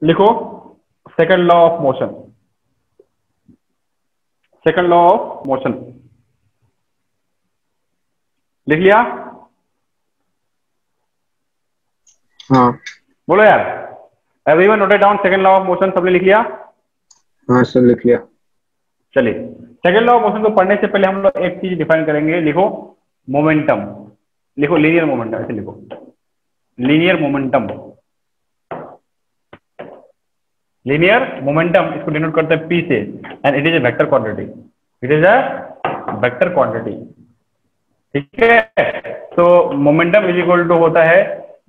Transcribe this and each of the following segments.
लिखो second law of motion, second law of motion लिख लिया? हाँ बोलो यार, everyone noted down second law of motion? सबने लिख लिया? हाँ सर लिख लिया। चलिए, सेकंड लॉ ऑफ मोशन को पढ़ने से पहले हम लोग एक चीज डिफाइन करेंगे। लिखो मोमेंटम, लिखो लीनियर मोमेंटम, ऐसे लिखो लीनियर मोमेंटम। लीनियर मोमेंटम इसको डिनोट करते हैं पी से, and it is a vector quantity, it is a vector quantity. ठीक है, तो मोमेंटम इज इक्वल टू होता है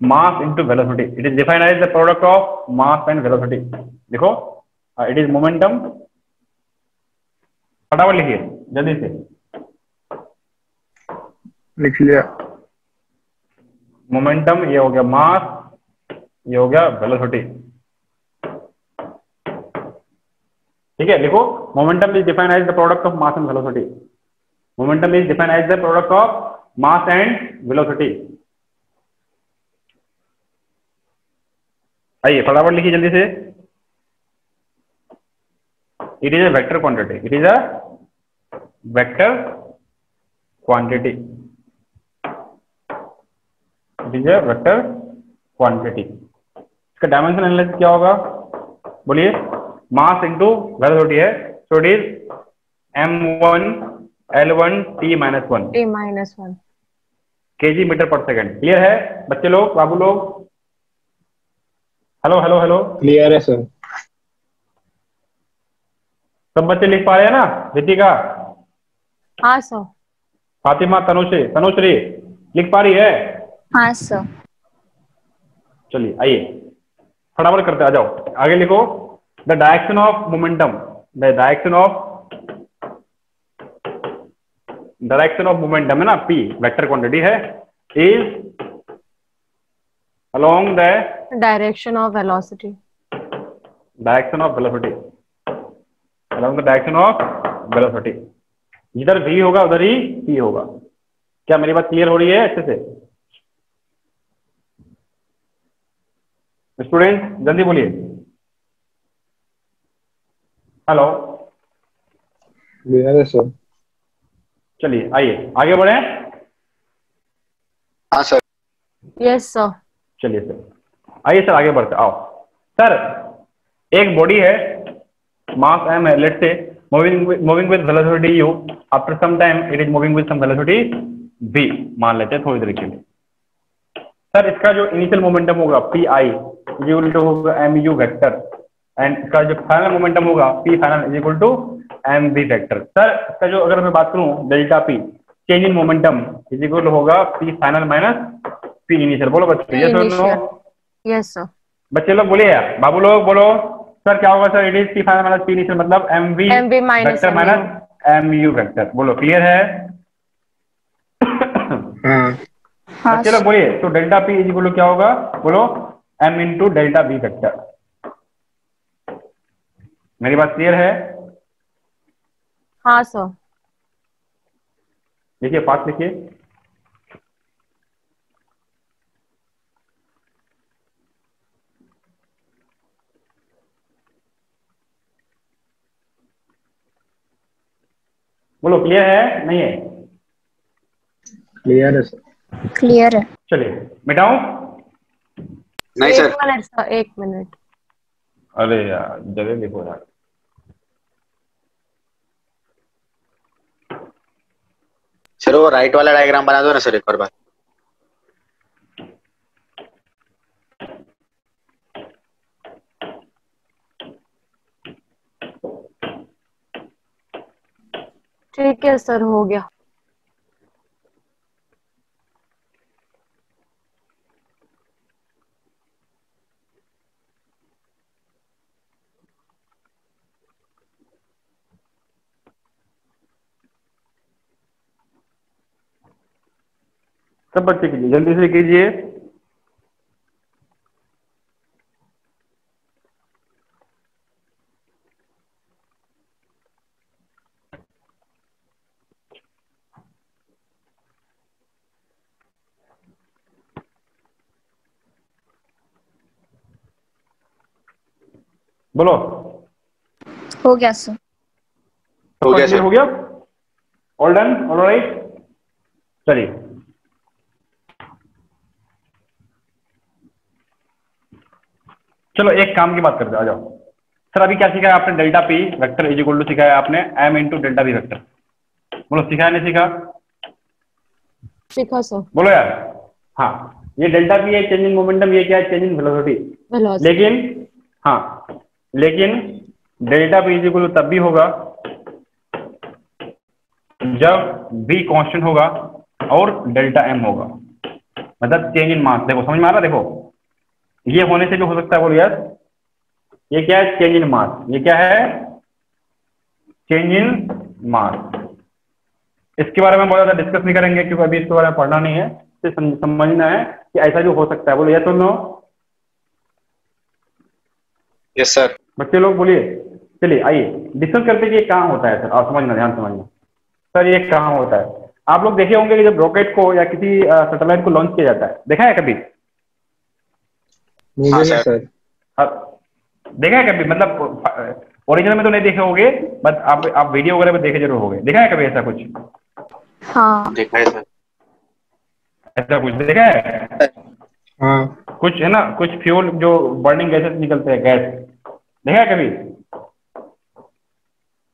mass into velocity. It is defined as the product of mass and velocity. देखो इट इज मोमेंटम, फटाफट लिखिए जल्दी से। लिख लिया। मोमेंटम ये हो गया मास, ये हो गया वेलोसिटी। ठीक है, लिखो momentum is defined as the product of mass and velocity. Momentum is defined as the product of mass and velocity. आइए फटाफट लिखिए जल्दी से। It is a vector quantity, it is a vector quantity, it is a vector quantity. इसका dimension analysis क्या होगा बोलिए? Mass into velocity है, so it is m1 l1 t-1 t-1 KG metre पर सेकंड। क्लियर है बच्चे लोग, बाबू लोग? हेलो हेलो हेलो, क्लियर है सर। सब बच्चे लिख पा रहे हैं ना? रितिका, हाँ सर। फातिमा, तनुश्री, तनुश्री लिख पा रही है? हाँ सर। चलिए आइए फटाफट करते आ जाओ, आगे लिखो। The direction of momentum, the direction of momentum है ना, पी वेक्टर क्वांटिटी है, is along the direction of velocity, direction of velocity, along the direction of velocity. जिधर v होगा उधर ही p होगा। क्या मेरी बात क्लियर हो रही है अच्छे से? स्टूडेंट जल्दी बोलिए। हेलो, क्लियर है सर। चलिए आइए आगे बढ़े। हाँ सर। Yes sir. चलिए सर, आइए सर आगे बढ़ते आओ। सर एक बॉडी है, मास m है, let's say moving with velocity u, after some time it is moving with some velocity v, मान लेते हैं थोड़ी देर के लिए। सर इसका जो इनिशियल मोमेंटम होगा p i is equal to होगा एम यू वेक्टर, एंड इसका जो फाइनल मोमेंटम होगा p final is equal to m v vector. Sir इसका जो अगर मैं बात करूं delta p, change in momentum is equal होगा p final minus p initial. बोलो बच्चे, यस और नो? Yes sir. बच्चे लोग बोलिए यार, बाबू लोग बोलो। सर क्या होगा sir? It is p final minus p initial, मतलब m v MV minus vector minus m u vector. बोलो क्लियर है? हाँ। हाँ बच्चे लोग बोलिए, तो डेल्टा पी इज इक्वल क्या होगा? बोलो M into delta V vector. मेरी बात क्लियर है? हाँ सर। लिखिए, पास लिखिए। बोलो क्लियर है नहीं है? क्लियर है सर। क्लियर है। चलिए मिटाऊं? नहीं एक सर। मिनट सर, एक मिनट। अरे यार जगह लिखो यार। सर वो राइट वाला डायग्राम बना दो ना सर एक और बार। ठीक है सर, हो गया। सब बच्चे कीजिए, जल्दी से कीजिए। बोलो। हो गया सर। हो गया Clear सर। हो गया? All done, all right. चलिए, चलो एक काम की बात करते हैं, आ जाओ। सर अभी क्या सीखा है आपने? Delta P vector is equal to सिखाया आपने M into delta P vector. बोलो सिखाया नहीं सीखा? सीखा सर। बोलो यार। हाँ, ये डेल्टा पी है चेंज इन मोमेंटम, ये क्या है? Change in velocity. वेलोसिटी। लेकिन हाँ, लेकिन delta P is equal to तब भी होगा जब v कांस्टेंट होगा और डेल्टा m होगा, मतलब चेंज इन मास। देखो समझ में आ रहा? देखो ये होने से जो हो सकता है, बोलो यस, ये क्या है? चेंज इन मास। ये क्या है? चेंज इन मास। इसके बारे में बहुत ज्यादा डिस्कस नहीं करेंगे क्योंकि अभी इसके बारे में पढ़ना नहीं है, सिर्फ समझना है कि ऐसा भी हो सकता है। बोलो यस और नो। Yes sir. बच्चे लोग बोलिए। चलिए आइए डिस्कस करते हैं कि ये कहाँ होता है। सर आप समझना, ध्यान समझना। सर ये कहाँ होता है? आप लोग देखे होंगे कि जब रॉकेट को या किसी सैटेलाइट को लॉन्च किया जाता है, देखा है कभी? हाँ मुझे नहीं सर। सर। देखा है कभी? मतलब ओरिजिनल में तो नहीं देखे होंगे, बट आप वीडियो वगैरह में देखे जरूर होंगे। देखा है कभी ऐसा कुछ? हाँ। देखा है सर। ऐसा कुछ देखा है? हाँ कुछ है ना, कुछ फ्यूल जो बर्निंग गैसेस निकलते हैं, गैस, देखा है कभी?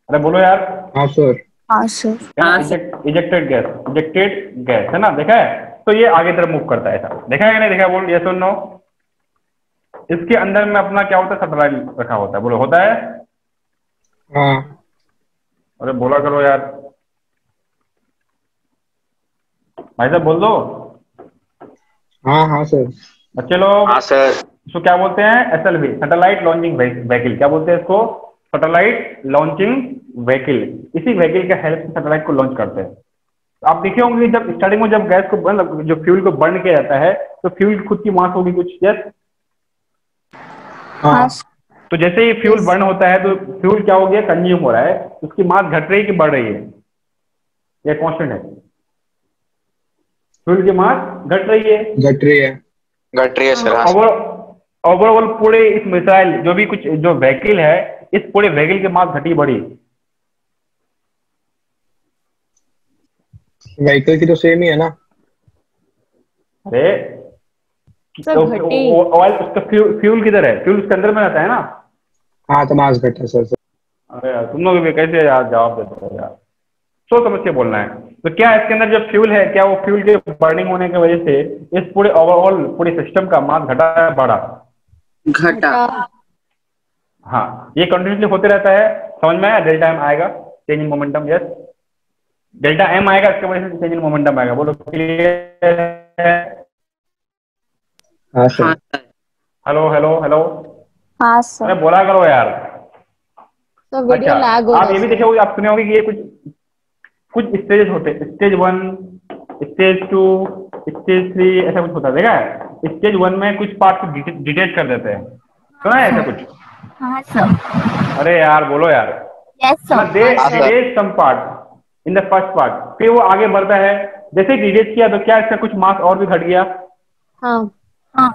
अरे बोलो यार। हाँ सर। हाँ sir. Ejected gas, ejected gas है ना, देखा है? तो ये आगे तरफ मूव करता है, ऐसा देखा है कि नहीं देखा? बोल यस और नो। इसके अंदर में अपना क्या होता है? सैटेलाइट रखा होता है। बोलो होता है? हाँ अरे बोला करो यार, भाई साहब बोल दो। हाँ हाँ सर। बच्चे लोग हाँ सर। इसको क्या बोलते हैं? SLV, satellite launching vehicle. क्या बोलते हैं इसको? Satellite launching vehicle. इसी व्हीकल का हेल्प से सैटेलाइट को लॉन्च करते हैं। आप देखे होंगे कि जब स्टार्टिंग में जब गैस को मतलब जो फ्यूल को बर्न किया जाता है, तो फ्यूल की खुद की मास होगी कुछ, यस? हाँ हाँ सर। तो जैसे ही फ्यूल बर्न होता है तो फ्यूल क्या हो गया? कंज्यूम हो रहा है। उसकी मास घट रही है कि बढ़ रही है? ये कांस्टेंट है। फ्यूल की मास घट रही है। घट रही है। घट रही है सर। हाँ ओवर ओवरऑल पूरे इस मिसाइल जो भी कुछ जो व्हीकल है, इस पूरे व्हीकल की मास घटी बढ़ी? व्हीकल की तो सेम ही है ना। अरे सर घटी। ऑयल उसका फ्यूल किधर है? फ्यूल उसके अंदर में रहता है ना। हाँ तो मास घटा सर। अरे यार तुम लोग भी कैसे यार जवाब देते हो यार, सोच समझ के बोलना है। तो क्या इसके अंदर जो फ्यूल है, क्या वो फ्यूल के बर्निंग होने की वजह से इस पूरे ओवरऑल पूरे सिस्टम का मास घटा है बढ़ा? घटा। हाँ, ये कंटिन्यूसली होते रहता है। समझ में आया? डेल्टा एम आएगा, change in momentum, yes. Delta M आएगा, इसके वजह से चेंज इन मोमेंटम आएगा। बोलो क्लियर है? हाँ सर। Hello hello hello. हाँ अरे सर। बोला करो यार। सर वीडियो अच्छा, लैग हो रहा आप है ये भी सर। देखे होंगे, आप सुने होंगे कि ये कुछ कुछ स्टेज होते हैं, स्टेज 1, स्टेज 2, स्टेज 3, ऐसा कुछ होता है, देखा है? स्टेज 1 में कुछ पार्ट को डिटेच कर देते हैं, सुना है ऐसा कुछ? हाँ सर। अरे यार बोलो यार। यस मतलब सर। दे हाँ sir. Detach some part in the first part, फिर वो आगे बढ़ता है। जैसे ही डिटेच किया तो क्या इसका कुछ मास और भी घट गया? हाँ। हाँ।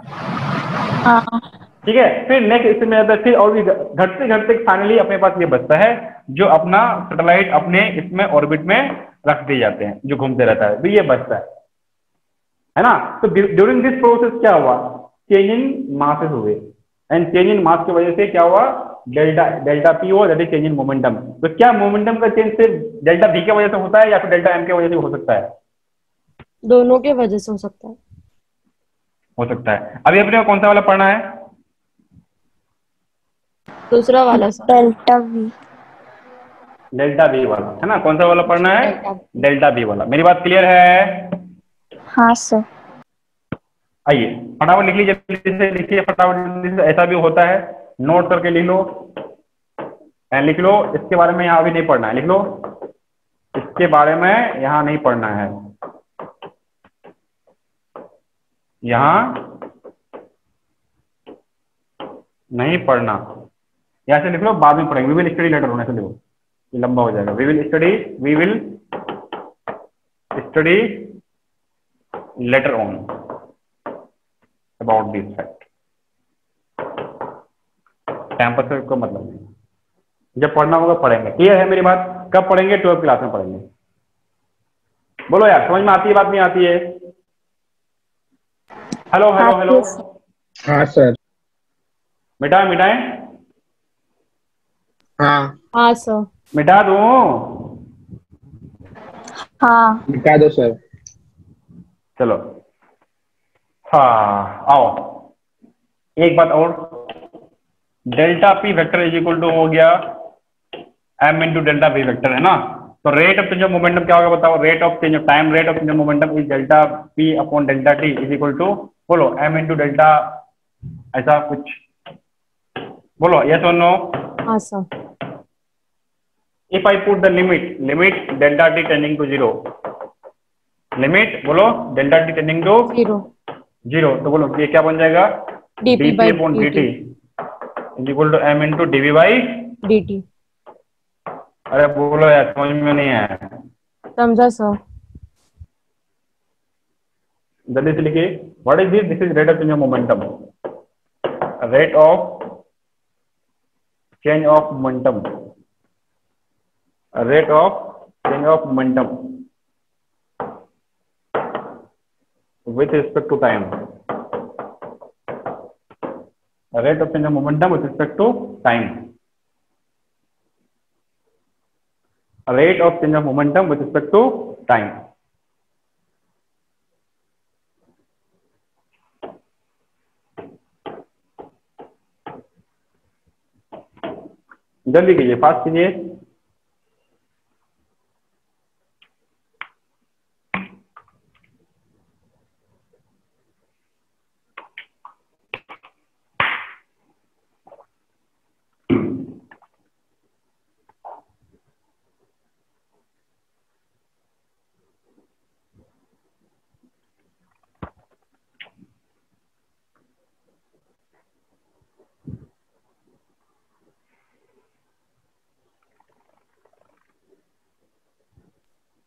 हाँ। ठीक है, फिर नेक्स्ट इसमें आता है, फिर और भी घटते घटते फाइनली अपने पास ये बचता है जो अपना सैटेलाइट अपने इसमें ऑर्बिट में रख दिए जाते हैं, जो घूमते रहता है, तो ये बचता है ना? तो ड्यूरिंग दिस प्रोसेस क्या हुआ? चेंज इन मासेस हुए, एंड चेंज इन मास की वजह से क्या हुआ? डेल्टा पी हुआ, that is change in momentum. तो क्या मोमेंटम का चेंज सिर्फ डेल्टा भी की वजह से होता है या फिर डेल्टा एम की वजह से हो सकता है? दोनों के वजह से हो सकता है। हो सकता है। अभी अपने को कौन सा वाला पढ़ना है? दूसरा वाला sir. Delta V. Delta B वाला है ना? कौन सा वाला पढ़ना है? डेल्टा। डेल्टा बी वाला। मेरी बात क्लियर है? हाँ सर। आइए फटाफट लिख लीजिए, जल्दी से लिखिए फटाफट जल्दी से। ऐसा भी होता है, नोट करके लिख लो, एंड लिख लो। इसके बारे में यहाँ अभी नहीं पढ़ना है, लिख लो। इसके बारे में यहाँ नहीं पढ़ना है, यहाँ नहीं पढ़ना। यहाँ से लिख लो, बाद में पढ़ेंगे। वी विल स्टडी लेटर होने से लिखो, ये लंबा हो जाएगा। We will study later on about this fact. Campus से कोई मतलब नहीं, जब पढ़ना होगा पढ़ेंगे। क्लियर है मेरी बात? कब पढ़ेंगे? 12th क्लास में पढ़ेंगे। बोलो यार, समझ में आती है बात नहीं आती है? हेलो हेलो आती हेलो। है सर। हाँ सर। मिटाए मिटाए? हाँ, हाँ सर। मिटा दूं? हाँ। मिटा दो सर। चलो, हाँ आओ, एक बात और, delta P vector is equal to हो गया M into delta V vector, है ना? तो rate of change of momentum क्या होगा बताओ? Rate of change of time, rate of change of momentum is delta P upon delta T is equal to, बोलो, M into delta, ऐसा कुछ बोलो, यस और नो? हाँ sir. If I put the limit delta T tending to zero, limit बोलो delta T tending to 0 zero, तो बोलो ये क्या बन जाएगा? dp dp by upon dt dt is equal to M into dv by, dt। अरे बोलो यार, समझ में नहीं आया? समझा सर। जल्दी से लिखिए, what is this? This is rate of change of momentum, rate of change of momentum, rate of change of momentum with respect to time, rate of change of momentum with respect to time, rate of change of momentum with respect to time। जल्दी कीजिए, fast कीजिए।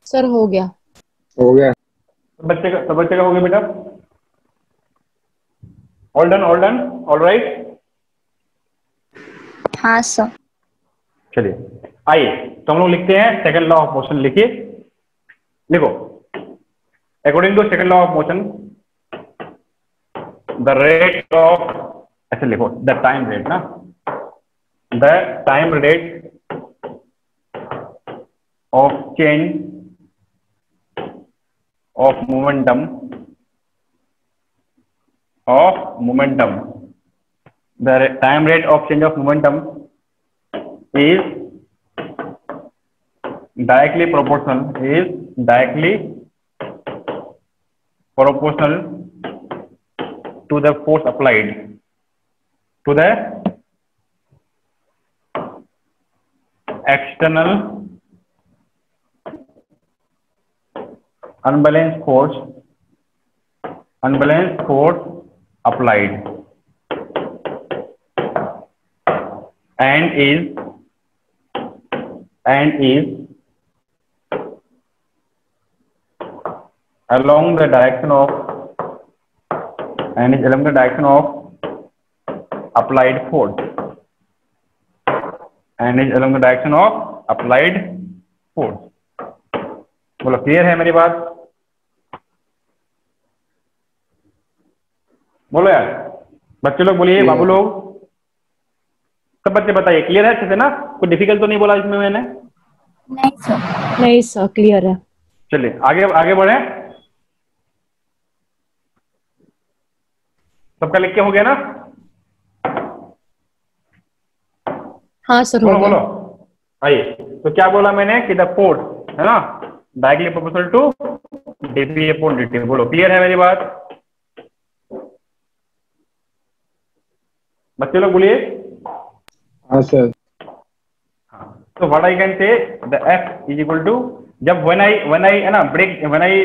Sir हो गया। हो गया। सब बच्चे का हो गया बेटा? All done, all done, all right. हाँ सर। चलिए आइए, तो हम लोग लिखते हैं सेकंड लॉ ऑफ मोशन। लिखिए, लिखो, according to second law of motion the rate of, ऐसे लिखो, द टाइम रेट ना, the time rate of change of momentum the time rate of change of momentum is directly proportional to the force applied to the external unbalanced force applied and is along the direction of applied force बोलो, clear है मेरी बात? बोलो यार, बच्चे लोग बोलिए, बाबू लोग, सब बच्चे बताइए, क्लियर है अच्छे से ना? कोई डिफिकल्ट तो नहीं बोला इसमें मैंने? नहीं सर। नहीं सर, क्लियर है। चलिए आगे आगे बढ़े। सबका लिख के हो गया ना? हाँ सर, हो बोलो गया। बोलो, आइए। तो क्या बोला मैंने कि द फोर्स है ना directly proportional to dp upon dt। बोलो, क्लियर है मेरी बात? बच्चे लोग बोलिए। हाँ सर। हाँ, तो what I can say the f is equal to, जब व्हेन आई है ना break, when I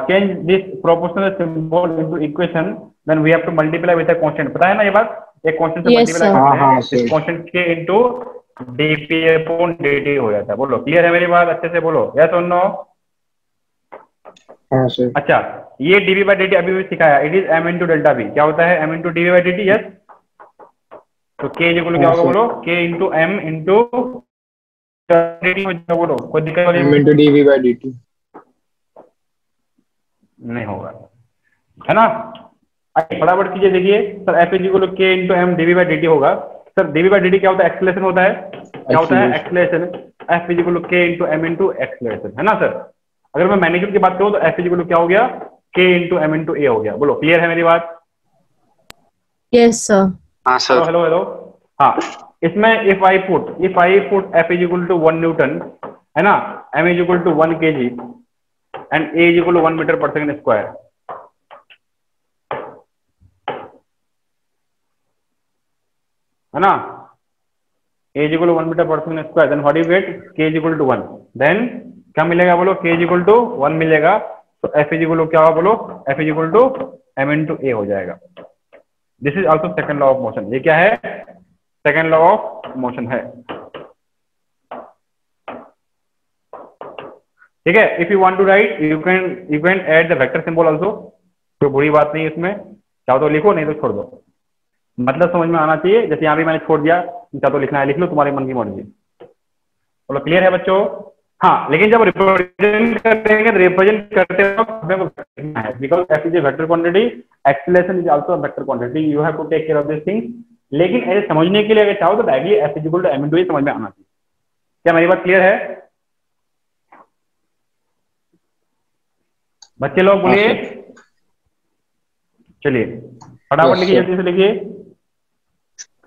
change this proportional symbol into equation, then we have to multiply with a constant. पता है ना ये बात? एक कांस्टेंट से Yes, मल्टीप्लाई sir. करते हाँ, हैं, sir. इस कांस्टेंट के इनटू dp अपॉन dt हो जाता है। बोलो, क्लियर है मेरी बात? अच्छे से बोलो, यस और नो? हाँ सर। अच्छा, ये dv बाई dt अभी भी सिखाया, it is m into delta v। क्या होता है m into dv by dt? Yes, तो k इज इक्वल टू क्या होगा बोलो, k इंटू m इंटू बोलो, कोई दिक्कत वाली m into dv by dt। नहीं होगा, है ना। आइए फटाफट कीजिए, देखिए sir f is equal to k into m dv by dt होगा। सर dv by dt क्या होता है, एक्सेलरेशन होता है, क्या होता है acceleration. f is equal to k into m into acceleration, है ना सर। अगर मैं मैग्नीट्यूड की बात करूँ तो f इज इक्वल टू क्या हो गया, k into m into a हो गया। बोलो क्लियर है मेरी बात। Yes sir. हाँ हेलो सर। Hello hello. हाँ, इसमें if I put f is equal to 1 newton, है ना, m is equal to 1 kg and a is equal to 1 metre पर सेकंड स्क्वायर, है ना, a is equal to 1 metre पर second square, then what you get, k is equal to 1, then क्या मिलेगा बोलो, k is equal to 1 मिलेगा। तो f is equal to क्या होगा बोलो, f is equal to m into a हो जाएगा। This is also second law of motion. ये क्या है, सेकंड लॉ ऑफ मोशन है, ठीक है। If you want to write you can add the vector symbol also, कोई बुरी बात नहीं है इसमें, चाहो तो लिखो नहीं तो छोड़ दो, मतलब समझ में आना चाहिए। जैसे यहाँ भी मैंने छोड़ दिया, चाहो तो लिखना है लिख लो, तुम्हारे मन की मर्जी। बोलो क्लियर है बच्चों। हाँ, लेकिन जब रिप्रेजेंट करेंगे तो रिप्रेजेंट करते वक्त हमें लिखना है, because f is a vector quantity, acceleration is also a vector quantity, you have to take care of this thing. लेकिन ऐसे समझने के लिए अगर चाहो तो directly f is equal to m into a समझ में आना चाहिए। क्या मेरी बात क्लियर है बच्चे लोग, बोलिए। चलिए फटाफट लिखिए, जल्दी से लिखिए,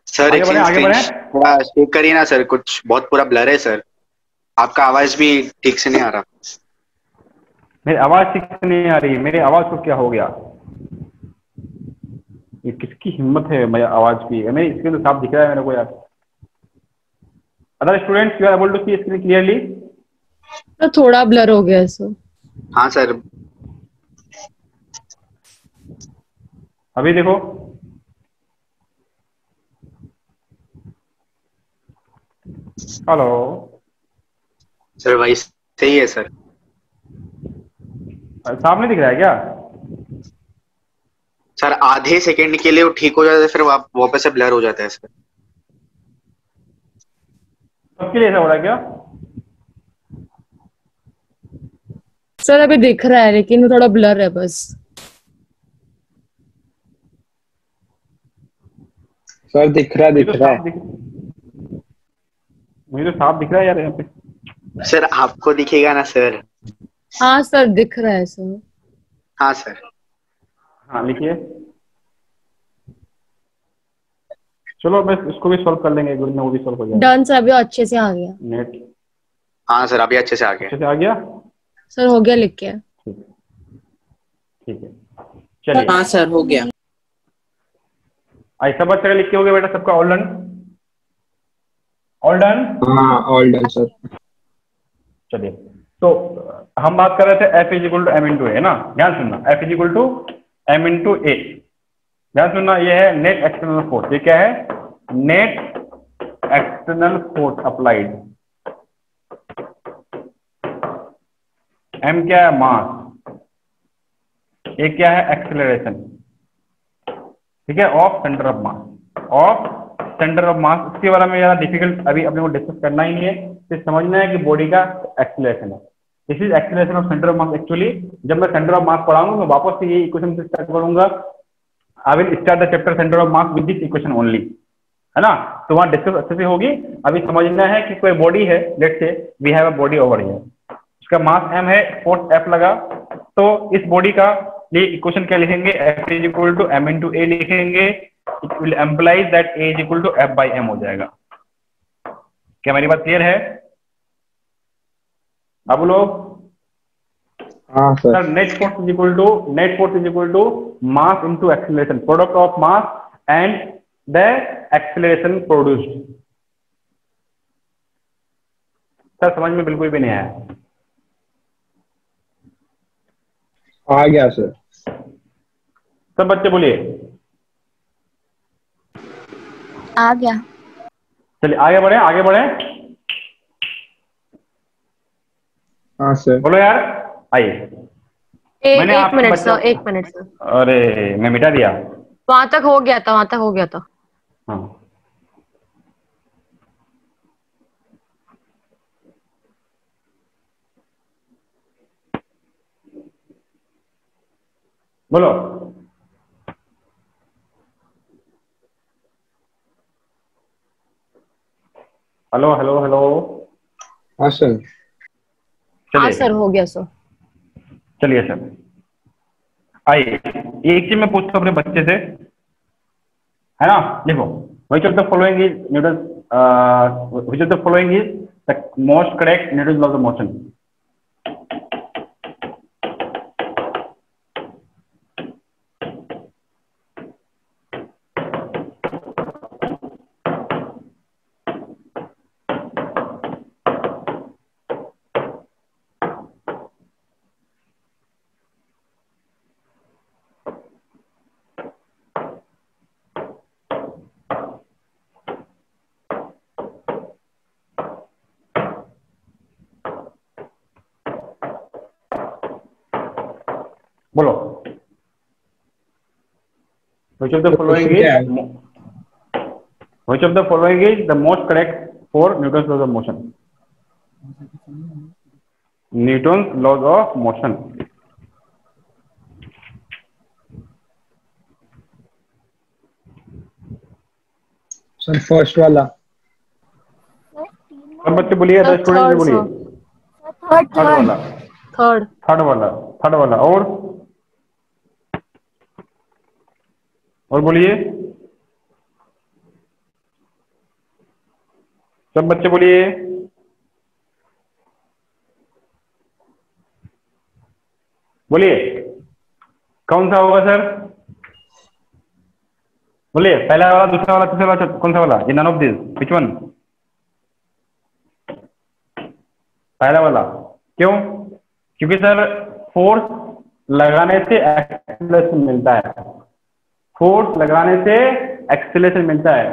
सर आगे बढ़े आगे बढ़े। थोड़ा चेक करिए ना सर, कुछ बहुत पूरा ब्लर है सर, आपका आवाज भी ठीक से नहीं आ रहा। मेरी आवाज ठीक से नहीं आ रही, मेरी आवाज को क्या हो गया, ये किसकी हिम्मत है मेरी आवाज की, मेरी स्क्रीन तो साफ दिख रहा है मेरे को यार। Other students you are able to see screen clearly. तो थोड़ा ब्लर हो गया सर। हाँ सर। अभी देखो, हेलो सर वही सही है सर। साफ नहीं दिख रहा है क्या। सर आधे सेकंड के लिए वो ठीक हो जाता है, फिर वापस से ब्लर हो जाता है सर। सबके लिए ऐसा हो रहा है क्या। सर अभी दिख रहा है लेकिन वो थोड़ा ब्लर है बस। सर दिख रहा है। मुझे तो साफ दिख रहा है यार यहाँ पे। सर आपको दिखेगा ना सर। हाँ सर दिख रहा है सर। हाँ सर। हाँ लिखिए, चलो बस इसको भी सॉल्व कर लेंगे, एक मिनट में वो भी सॉल्व हो जाएगा। डन सर, अभी अच्छे से आ गया। नेट हाँ सर अभी अच्छे से आ गया। अच्छे से आ गया, सर हो गया, लिख के। ठीक ठीक है, चलिए। हाँ सर हो गया। ऐसा बच्चा लिख के हो गया बेटा सबका, ऑल डन, ऑल डन। हाँ ऑल डन सर। चलिए, तो हम बात कर रहे थे f is equal to m into a, है ना, ध्यान सुनना, f is equal to m into a, ध्यान सुनना, ये है नेट एक्सटर्नल फोर्स। ये क्या है, net external force applied. m क्या है, मास, ये क्या है, एक्सेलरेशन, ठीक है, of centre of mass, of centre of mass. इसके बारे में ज्यादा डिफिकल्ट अभी अपने को डिस्कस करना ही नहीं है, सिर्फ समझना है कि बॉडी का एक्सेलरेशन है। This is acceleration of centre of mass. Actually जब मैं सेंटर ऑफ मास पढ़ाऊंगा मैं वापस से ये इक्वेशन से स्टार्ट करूंगा। I will start the chapter centre of mass with this equation only, है ना, तो वहां डिस्कस अच्छे से होगी। अभी समझना है कि कोई बॉडी है, let's say we have a body over here, उसका मास m है, फोर्स F लगा, तो इस बॉडी का लिए इक्वेशन क्या लिखेंगे, F is equal to m into a लिखेंगे। It will implies that a is equal to F by m हो जाएगा। क्या मेरी बात क्लियर है अब लोग। हाँ sir. Net force is equal to mass into acceleration, product of mass and the acceleration produced. Sir समझ में बिल्कुल भी नहीं आया। आ गया सर। सब बच्चे बोलिए। आ गया। चलिए आगे बढ़े आगे बढ़े। हाँ सर। बोलो यार, आइए। मैंने एक मिनट सर, एक मिनट सर। अरे मैं मिटा दिया। वहां तक हो गया था, वहां तक हो गया था। हाँ बोलो। Hello hello hello. हाँ सर। हाँ चलिए सर, हो गया सर। चलिए सर, आइए एक चीज मैं पूछता हूँ अपने बच्चे से, है ना। देखो, which of the following is Newton, which of the following is the most correct Newton law of the motion. बोलो, विच ऑफ द तो फॉलोइंग क्वेश्चन क्या है? Is, which of the following is the most correct for Newton's laws of motion? Newton's laws of motion. Sir first वाला। सब बच्चे बोलिए, sir other student भी third बोलिए। सर। Third third third. वाला, थर्ड। थर्ड वाला, थर्ड वाला। और बोलिए, सब बच्चे बोलिए। बोलिए, कौन सा होगा सर? बोलिए, पहला वाला, दूसरा वाला, तीसरा वाला, कौन सा वाला? ये none of this, which one? पहला वाला। क्यों? क्योंकि सर फोर्स लगाने से एक्सीलरेशन मिलता है, फोर्स लगाने से एक्सीलरेशन मिलता है,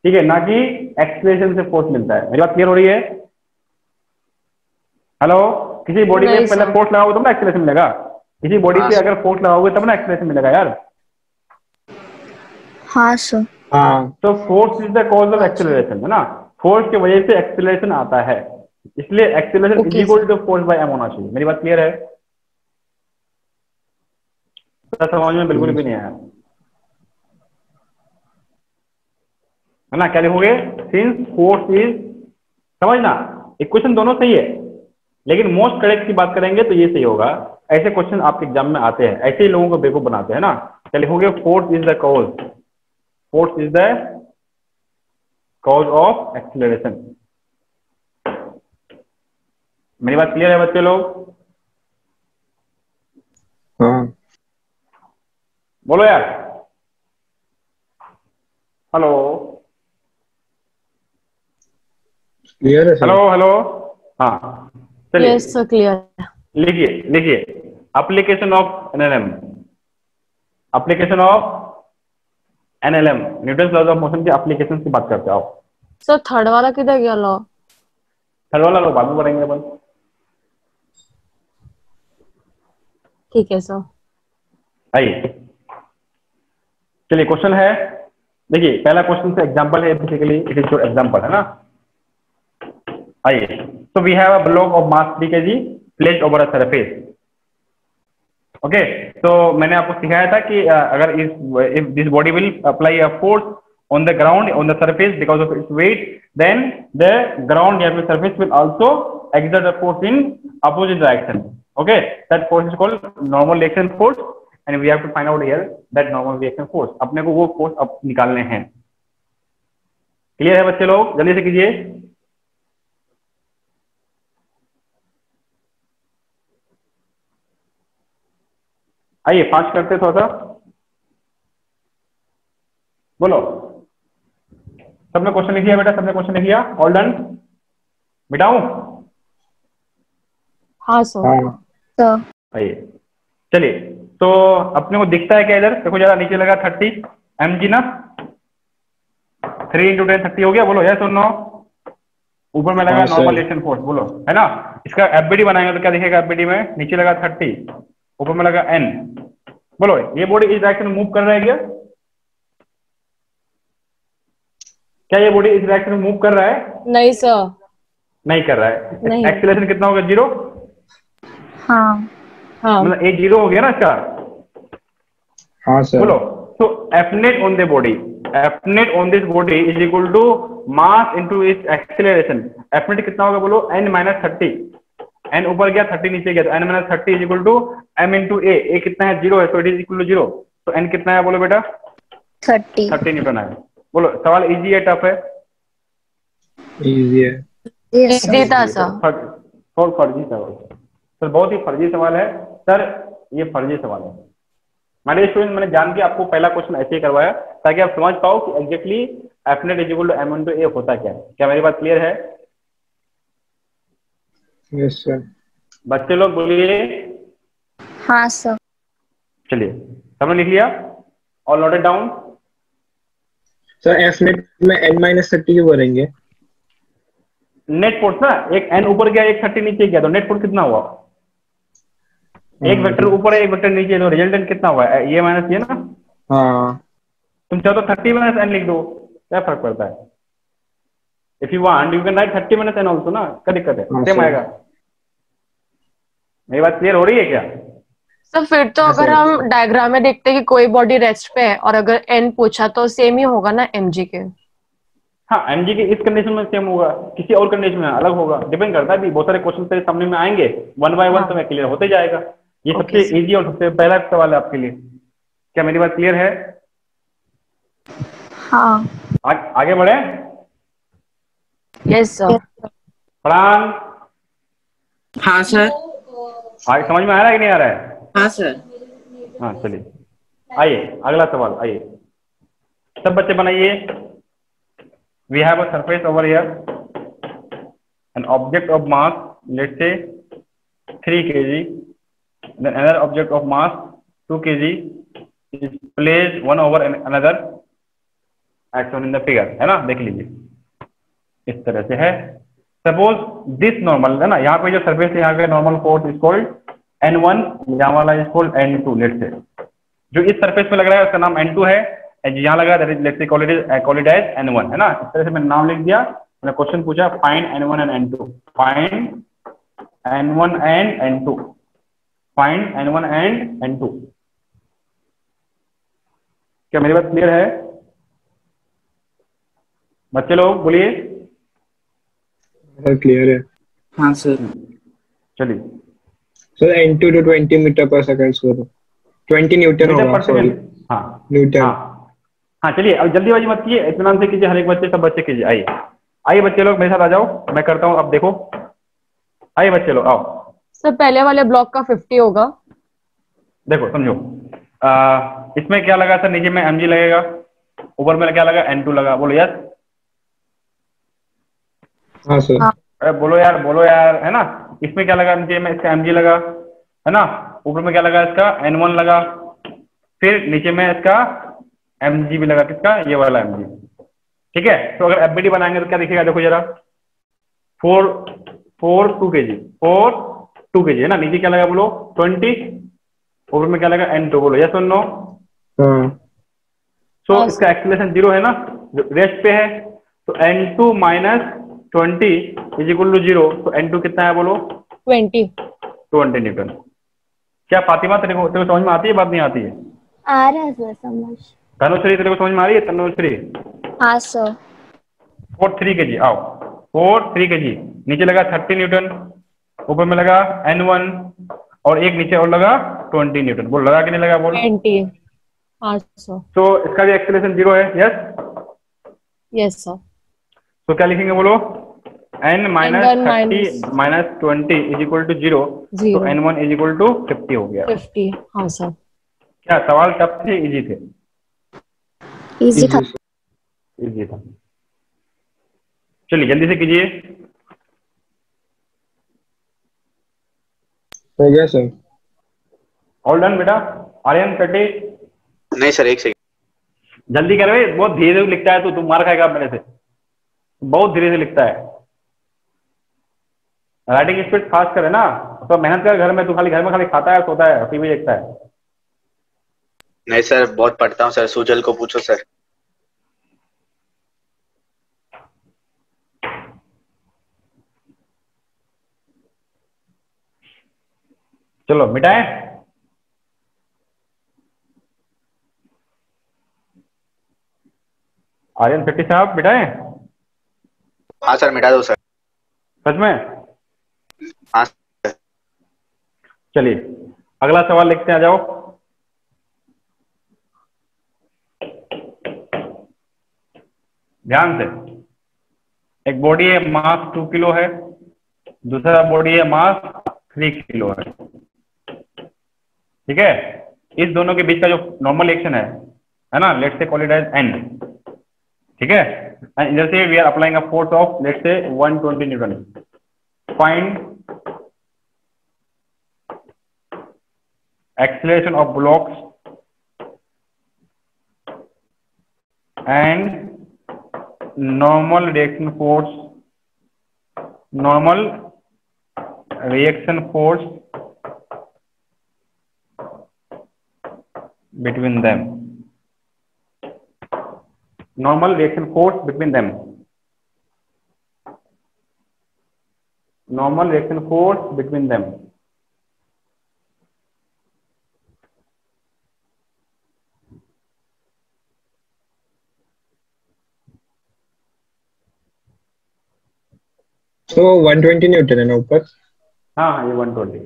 ठीक है, ना कि एक्सीलरेशन से फोर्स मिलता है। मेरी बात क्लियर हो रही है? हेलो, किसी बॉडी नहीं में पहले सर। फोर्स लगाओगे तब ना एक्सीलरेशन मिलेगा। किसी बॉडी हाँ पे सर। अगर फोर्स लगाओगे तब ना एक्सीलरेशन मिलेगा यार। हाँ सर। हाँ तो force is the cause of अच्छा। एक्सीलरेशन, है ना। फोर्स की वजह से एक्सीलरेशन आता है, इसलिए acceleration is okay equal sir. To force by M होना चाहिए। मेरी बात क्लियर है? तो समझ में बिल्कुल भी नहीं आया, है ना। क्या लिखोगे? सिंस फोर्स इज, समझना, इक्वेशन दोनों सही है, लेकिन मोस्ट करेक्ट की बात करेंगे तो ये सही होगा। ऐसे क्वेश्चन आपके एग्जाम में आते हैं, ऐसे ही लोगों को बेवकूफ बनाते हैं ना। क्या लिखोगे? Force is the cause, force is the cause of acceleration. मेरी बात क्लियर है बच्चे लोग? हाँ बोलो यार। हेलो क्लियर है सर। Hello hello. हाँ चलिए, यस सर, क्लियर। लिखिए लिखिए, application of NLM, application of NLM, Newton laws of motion के एप्लीकेशन की बात करते हैं। आओ, सर थर्ड वाला किधर गया लॉ? थर्ड वाला लोग बाद में पढ़ेंगे अपन। ठीक है सर। आइए, चलिए क्वेश्चन है, देखिए पहला क्वेश्चन से एग्जांपल है, basically it is your example, है ना। आइए, तो we have a block of mass 3 kg placed over a surface. Okay, तो मैंने आपको सिखाया था कि अगर if this body will apply a force on the ground, on the surface because of its weight, then the ground या फिर surface will also exert a force in opposite direction. Okay, that force is called normal reaction force and we have to find out here that normal reaction force. अपने को वो force अब निकालने हैं। Clear है बच्चे लोग? जल्दी से कीजिए। आइए फास्ट करते थोड़ा सा। बोलो, सबने क्वेश्चन लिख लिया बेटा? सबने क्वेश्चन लिख लिया? All done? मिटाऊं? हाँ सर। हाँ तो आइए, चलिए, तो अपने को दिखता है क्या इधर? देखो जरा, नीचे लगा 30 mg ना, 3 × 10 30 हो गया। बोलो यस और नो? ऊपर में लगा हाँ नॉर्मल सर। रिएक्शन फोर्स, बोलो, है ना। इसका एफबीडी बनाएंगे तो क्या दिखेगा? एफबीडी में नीचे लगा 30, ऊपर में लगा n। बोलो, ये बॉडी इस डायरेक्शन में मूव कर रहा है क्या? क्या ये बॉडी इस डायरेक्शन में मूव कर रहा है? नहीं सर। नहीं कर रहा है। नहीं। एक्सीलरेशन कितना होगा? 0। हाँ हाँ। मतलब a 0 हो गया ना इसका। हाँ सर। बोलो। तो F net on the body, F net on this body is equal to mass into its acceleration. F net कितना होगा बोलो, n माइनस 30, n ऊपर गया 30 नीचे गया, तो n minus 30 is equal to m into a कितना है 0 है, तो इट इज इक्वल टू 0। तो n कितना है बोलो बेटा, 30। 30 न्यूटन है। बोलो सवाल इजी है टफ है? इजी है। Yes sir. इजी था सर। फर्जी सवाल सर, बहुत ही फर्जी सवाल है सर, ये फर्जी सवाल है। हमारे स्टूडेंट, मैंने जान के आपको पहला क्वेश्चन ऐसे ही करवाया ताकि आप समझ पाओ कि exactly f net is equal to M into a होता क्या है। क्या मेरी बात क्लियर है यस सर। बच्चे लोग? बोलिए। हाँ सर। चलिए, सबने लिख लिया और noted down. Sir F net में n-30 क्यों करेंगे? नेट फोर्स ना, एक एन ऊपर गया एक 30 नीचे गया, तो नेट फोर्स कितना हुआ? एक वेक्टर ऊपर है एक वेक्टर नीचे है, तो रिजल्टेंट कितना हुआ? ये माइनस ये ना। हाँ तुम चाहो तो 30 माइनस एन लिख दो, क्या फर्क पड़ता है? If you want you can write 30 minus N also ना, क्या दिक्कत है, हाँ सेम सर। आएगा। मेरी बात क्लियर हो रही है क्या? सर फिर तो अगर हम डायग्राम में देखते हैं कि कोई बॉडी रेस्ट पे है और अगर एन पूछा तो सेम ही होगा ना एमजी के। हाँ, एमजी के इस कंडीशन में सेम होगा, किसी और कंडीशन में अलग होगा, डिपेंड करता है। भी बहुत सारे क्वेश्चन तेरे सामने में आएंगे, वन बाय वन हाँ। तुम्हें क्लियर होते जाएगा। ये ओके सबसे सर। इजी और सबसे पहला सवाल है आपके लिए। क्या मेरी बात क्लियर है? हाँ। आगे बढ़े। Yes sir. फरहान, हाँ सर। आगे समझ में आ रहा है कि नहीं आ रहा है? हाँ सर। हाँ चलिए, आइए अगला सवाल। आइए सब बच्चे बनाइए। We have a surface over here, an object of mass let's say 3 kg, then another object of mass 2 kg is placed one over another as shown in the figure, है ना? देख लीजिए इस तरह से है। सपोज दिस नॉर्मल है ना, यहाँ पे जो सरफेस है यहाँ का normal force is called n1, यहाँ वाला is called n2 let's say. जो इस सरफेस पे लग रहा है उसका नाम n2 है, यहाँ लगा that is let's say call it as n1, है ना? इस तरह से मैंने नाम लिख दिया। मैंने क्वेश्चन पूछा find n1 and n2, find n1 and n2, find n1 and n2। क्या मेरी बात क्लियर है बच्चे लोग? बोलिए। सर क्लियर है। हाँ सर। चलिए, सर n2 to 20 मीटर पर सेकंड स्क्वायर, 20 न्यूटन मीटर होगा, पर सॉरी सेकंड। हाँ न्यूटन। हाँ हाँ, चलिए अब जल्दीबाजी मत कीजिए, इत्मीनान से कीजिए, हर एक बच्चे सब बच्चे कीजिए। आइए आइए बच्चे लोग मेरे साथ आ जाओ, मैं करता हूँ अब देखो। आइए बच्चे लोग आओ। सर पहले वाले ब्लॉक का 50 होगा। देखो समझो, इसमें क्या लगा सर? नीचे में mg लगेगा, ऊपर में क्या लगा? n2 लगा। बोलो यस। हाँ सर। हाँ। अरे बोलो यार, है ना? इसमें क्या लगा? नीचे में इसका mg लगा, है ना? ऊपर में क्या लगा? इसका n1 लगा, फिर नीचे में इसका mg भी लगा। किसका? ये वाला mg। ठीक है, तो अगर एफबीडी बनाएंगे तो क्या दिखेगा? देखो जरा, 2 kg, 2 kg है ना? नीचे क्या लगा बोलो? 20, ऊपर में क्या लगा? n2। बोलो यस और नो। हाँ सो इसका एक्सीलरेशन 0 है ना, रेस्ट पे है, तो n2 minus 20 is equal to 0। तो n2 कितना है बोलो? 20। 20 न्यूटन। क्या फातिमा, तेरे को समझ में आती है बात, नहीं आती है? आ रहा है सर समझ। तनुश्री, तेरे को समझ में आ रही है? तनुश्री, हाँ सर। 3 kg आओ, 3 kg, नीचे लगा 30 न्यूटन, ऊपर में लगा n1 और एक नीचे और लगा 20 न्यूटन। बोल लगा कि नहीं लगा? बोल। 20। हाँ सर। तो इसका भी एक्सेलरेशन 0 है। यस। Yes sir. तो क्या लिखेंगे बोलो? n minus n1 30 minus 20 is equal to 0, तो 0 n1 इज इक्वल टू 50 हो गया। 50। हाँ सर। क्या सवाल टफ थे इजी थे? इजी था। इजी था। चलिए जल्दी से कीजिए। हो गया सर। ऑल डन बेटा। आर्यन कटे, नहीं सर, एक सेकंड। जल्दी कर रहे, बहुत धीरे धीरे लिखता है तो तुम मार खाएगा मेरे से, बहुत धीरे धीरे लिखता है। राइटिंग स्पीड खास कर है ना, तो मेहनत कर घर में। तू खाली घर में खाली खाता है, सोता है, टीवी देखता है। नहीं सर, बहुत पढ़ता हूँ सर, सुजल को पूछो सर। चलो मिटाए। आर्यन शेट्टी साहब मिटाए? हाँ सर, मिटा दो सर। सच में? हाँ सर। चलिए अगला सवाल लिखते हैं, आ जाओ। ध्यान से, एक बॉडी है मास 2 किलो है, दूसरा बॉडी है मास 3 किलो है, ठीक है? इस दोनों के बीच का जो नॉर्मल रिएक्शन है ना, let's say call it as an, ठीक है? एंड इधर से we are applying a force of let's say 120 newton. Find acceleration of blocks and normal reaction force between them. Normal reaction force between them. Normal reaction force between them. So 120 Newton है ना ऊपर? हाँ हाँ, ये 120।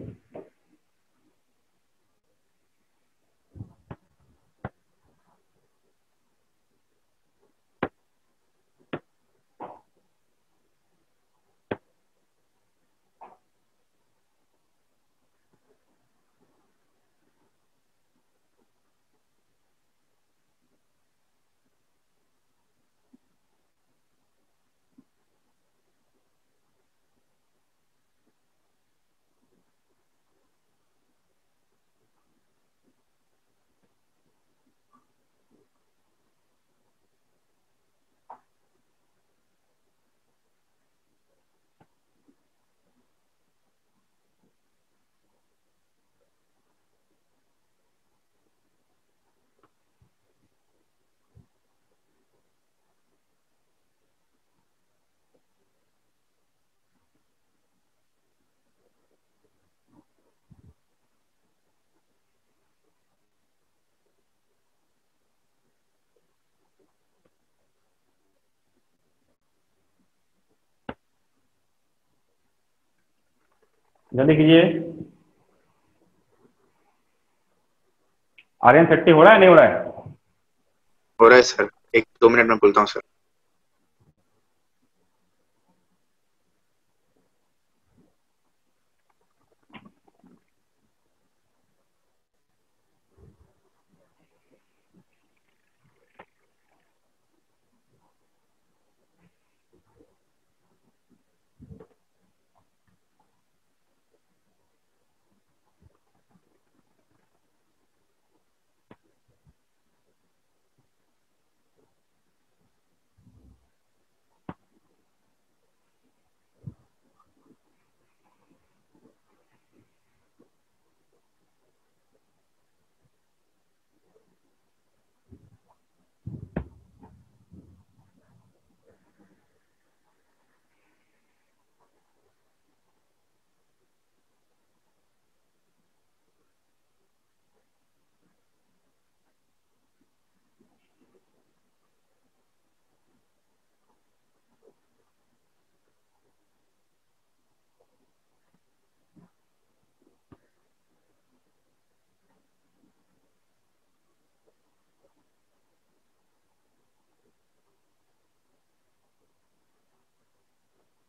जल्दी कीजिए। आर्यन शेट्टी हो रहा है नहीं हो रहा है? हो रहा है सर, 1-2 मिनट में बोलता हूँ सर।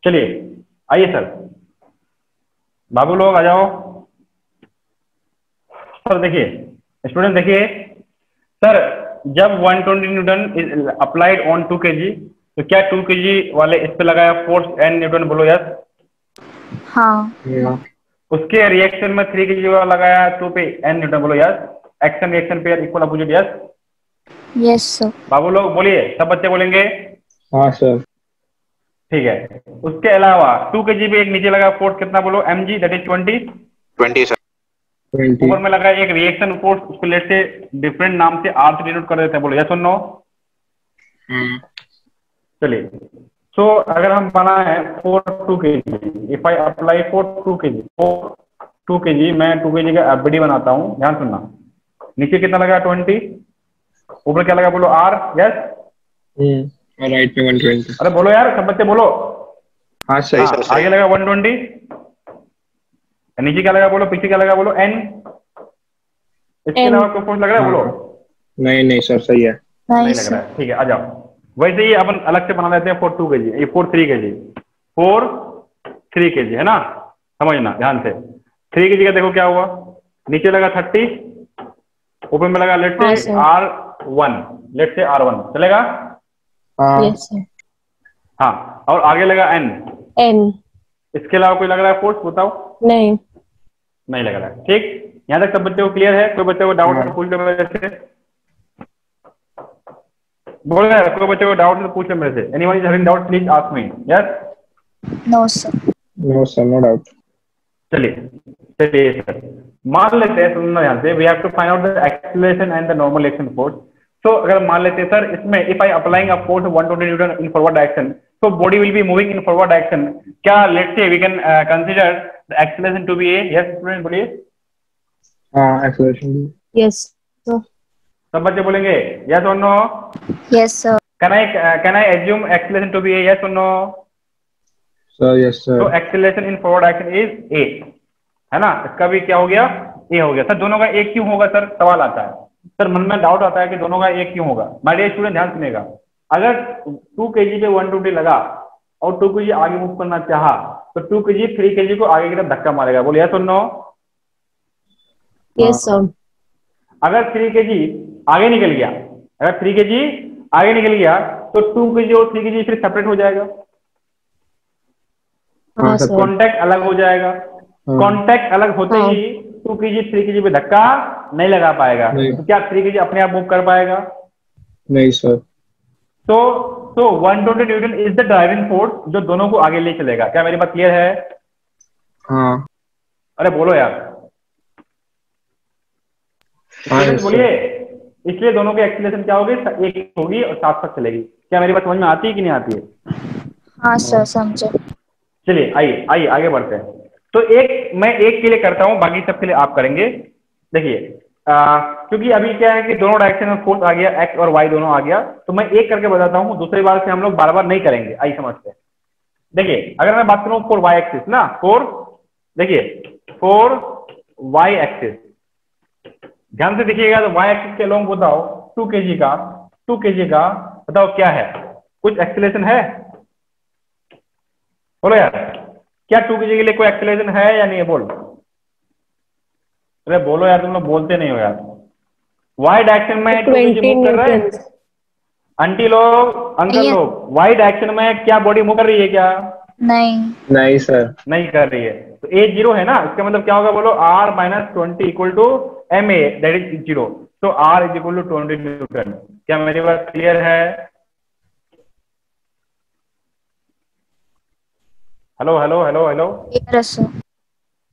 चलिए आइए सर, बाबू लोग आ जाओ। सर देखिए, स्टूडेंट देखिए सर, जब 120 Newton is applied on 2 kg, तो क्या 2 kg वाले इस पे लगाया फोर्स n न्यूटन, बोलो यस? हाँ। उसके रिएक्शन में 3 kg वाला लगाया तो पे n न्यूटन, बोलो yes? Action reaction pair equal opposite, yes? Yes sir. बाबू लोग बोलिए, सब बच्चे बोलेंगे? हाँ सर। ठीक है। उसके अलावा 2 kg पे एक नीचे लगा फोर्स कितना, बोलो? mg, that is 20 sir. 20। ऊपर में लगा एक रिएक्शन फोर्स, उसको लेट से डिफरेंट नाम से r से डिनोट कर देते हैं, बोलो यस और नो? चलिए, सो अगर हम बना है for 2 kg, if I apply for 2 kg, मैं 2 kg का एफबीडी बनाता हूँ, ध्यान सुनना। नीचे कितना लगा? 20, ऊपर क्या लगा, बोलो? r, yes? और राइट में 120। अरे बोलो यार, सब बच्चे बोलो। हाँ सही हाँ, सर सही। आगे लगा 120, नीचे क्या लगा बोलो, पीछे क्या लगा बोलो, n। इसके N। अलावा कोई फोर्स लग रहा है बोलो। नहीं नहीं सर सही है। नहीं नहीं लग सर। रहा है, ठीक है, आ जाओ। वैसे ही अपन अलग से बना लेते हैं 4 2 kg, ये 4 3 kg, 4 3 kg है ना। समझना ध्यान से, 3 kg का देखो क्या हुआ, नीचे लगा 30, ऊपर में लगा लेट हाँ से सर। R1, लेट से R1 चलेगा। हाँ यस सर। हाँ, और आगे लगा n। N। इसके अलावा कोई लग रहा है फोर्स, बताओ। नहीं। नहीं लग रहा है, ठीक। यहाँ तक सब बच्चों को क्लियर है? कोई बच्चे को डाउट है पूछ ले मेरे से, बोल रहे हैं। कोई बच्चे को डाउट है तो पूछ ले मेरे से। Anyone is having doubt please ask me. Yes. No sir. No sir no doubt. चलिए चलिए सर, मान लेते हैं, सुनना ध्यान से, we have to find out the acceleration and the normal action force. So अगर मान लेते हैं सर, इसमें if I applying a force 120 newton in forward direction, so body will be moving in forward direction, क्या let's say we can consider the acceleration to be a, yes student बोलिए। हाँ acceleration भी। Yes sir. सब बच्चे बोलेंगे yes or no? Yes sir. can I assume acceleration to be a, yes or no? Sir yes so sir. acceleration in forward direction is a, है ना। इसका भी क्या हो गया, a हो गया। सर दोनों का एक क्यों होगा सर, सवाल आता है सर, मन में डाउट आता है कि दोनों का एक क्यों होगा। माय डियर स्टूडेंट ध्यान सुनेगा, अगर 2 kg पे 120 लगा और 2 kg आगे मूव करना चाहा, तो 2 kg 3 kg को आगे की तरफ धक्का मारेगा। बोलिए yes or no? Yes sir. अगर 3 kg आगे निकल गया, अगर 3 kg आगे निकल गया, तो 2 kg और 3 kg फिर सेपरेट हो जाएगा, हाँ सर। कांटेक्ट अलग हो जाएगा। कांटेक्ट अलग होते हाँ। ही 2 kg 3 kg पे धक्का नहीं लगा पाएगा, नहीं। तो क्या 3 kg अपने आप मूव कर पाएगा? नहीं सर। तो 120 Newton is the driving force जो दोनों को आगे ले चलेगा। क्या मेरी बात क्लियर है? हाँ अरे बोलो यार, हाँ स्टूडेंट yes, बोलिए। इसलिए दोनों की एक्सीलरेशन क्या होगी, एक होगी और साथ साथ चलेगी। क्या मेरी बात समझ में आती है कि नहीं आती है? हाँ सर समझे। चलिए आइए आइए आगे बढ़ते हैं। तो एक मैं एक के लिए करता हूं, बाकी सब के लिए आप करेंगे। देखिए क्योंकि अभी क्या है कि दोनों डायरेक्शन में फोर्स आ गया, एक्स और वाई दोनों आ गया, तो मैं एक करके बताता हूं, दूसरी बार से हम लोग बार बार नहीं करेंगे। आइए समझते हैं। देखिए अगर मैं बात करूं 4 वाई एक्सिस ना, 4 देखिए 4 वाई एक्सिस, ध्यान से देखिएगा। तो वाई एक्सिस के लॉन्ग बताओ 2 kg का, 2 kg का बताओ क्या है, कुछ एक्सीलरेशन है? बोलो यार, क्या 2 kg के लिए कोई एक्सीलरेशन है या नहीं है? बोल, अरे बोलो यार, तुम लोग बोलते नहीं हो यार। वाई डायरेक्शन में 2 kg 20 मूव कर रहे हैं न्यूटन। आंटी लोग, अंकल Yes. लोग। वाई डायरेक्शन में क्या बॉडी मूव कर रही है क्या? नहीं। नहीं सर। नहीं कर रही है। तो ए 0 है ना, इसका मतलब क्या होगा बोलो, r - 20 equal to ma, that is 0। तो r is equal to 20 newton. क्या मेरी बात क्लियर है? Hello hello hello hello. Yes sir.